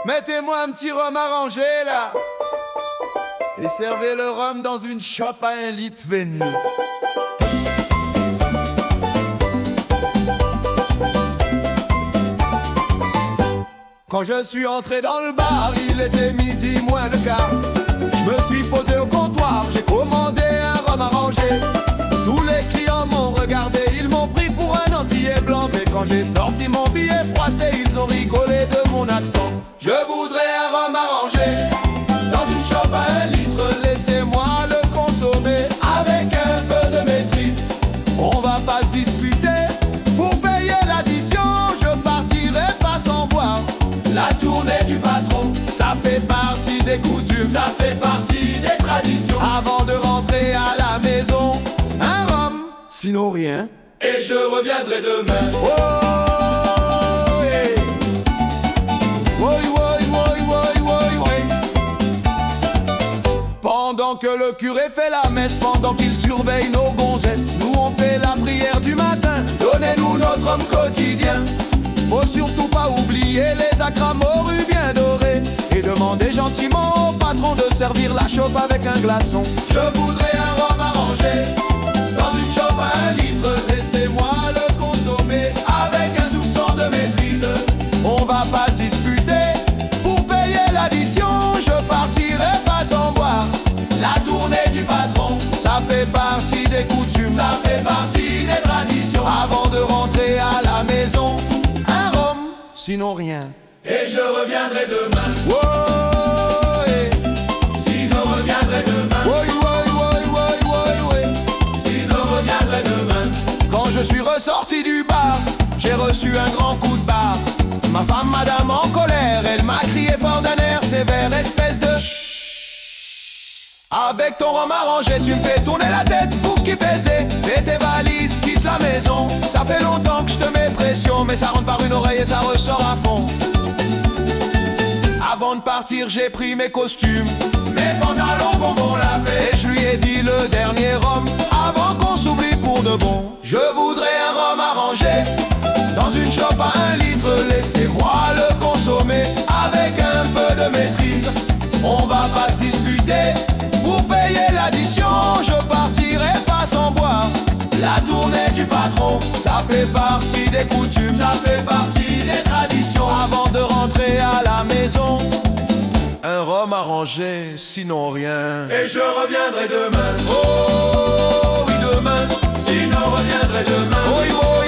Mettez-moi un petit rhum arrangé là. Et servez le rhum dans une chope à 1 litre venu. Quand je suis entré dans le bar, il était midi moins le quart. Je me suis posé au comptoir, j'ai commandé un rhum arrangé. Tous les clients m'ont regardé, ils m'ont pris pour un antillais blanc. Mais quand j'ai sorti mon billet froissé, ils ont rigolé de mon accent. Je voudrais un rhum arrangé dans une chope à 1 litre. Laissez-moi le consommer avec un peu de maîtrise. On va pas se disputer pour payer l'addition. Je partirai pas sans boire. La tournée du patron, ça fait partie des coutumes, ça fait partie des traditions. Avant de rentrer à la maison, un rhum, sinon rien. Et je reviendrai demain. Oh, hey. Oui, oui, oui, oui, oui, oui. Pendant que le curé fait la messe, pendant qu'il surveille nos gonzesses, nous on fait la prière du matin. Donnez-nous notre homme quotidien. Faut surtout pas oublier les acramorus bien dorés. Et demander gentiment au patron de servir la chope avec un glaçon. Je voudrais un rhum arrangé dans une chope à 1 litre. Laissez-moi le consommer avec un soupçon de maîtrise. On va pas se disputer pour payer l'addition. Je partirai pas sans boire. La tournée du patron, ça fait partie des coutumes, ça fait partie des traditions. Avant de rentrer à la maison, sinon rien. Et je reviendrai demain. Oh, hey. Sinon reviendrai demain. Oui, oui, oui, oui, oui, oui. Sinon reviendrai demain. Quand je suis ressorti du bar, j'ai reçu un grand coup de barre. Ma femme, madame, en colère, elle m'a crié fort d'un air sévère, espèce de avec ton rhum arrangé, tu me fais tourner la tête pour qui baiser. Fais tes valises, quitte la maison. Ça fait longtemps que je te mets pression, mais ça rentre par une oreille et ça ressort à fond. Avant de partir, j'ai pris mes costumes, mes pantalons, bonbons, la fête. Et je lui ai dit le dernier rhum avant qu'on s'oublie pour de bon. Je voudrais un rhum arrangé dans une chope à 1 litre. Laissez-moi le consommer avec un peu de maîtrise. On va pas se disputer pour payer l'addition. Je partirai pas sans boire. La tournée du patron, ça fait partie des coutumes, ça fait partie des traditions. Avant de rentrer à la maison, un rhum arrangé, sinon rien. Et je reviendrai demain. Oh oui, demain. Sinon reviendrai demain. Oui, oui.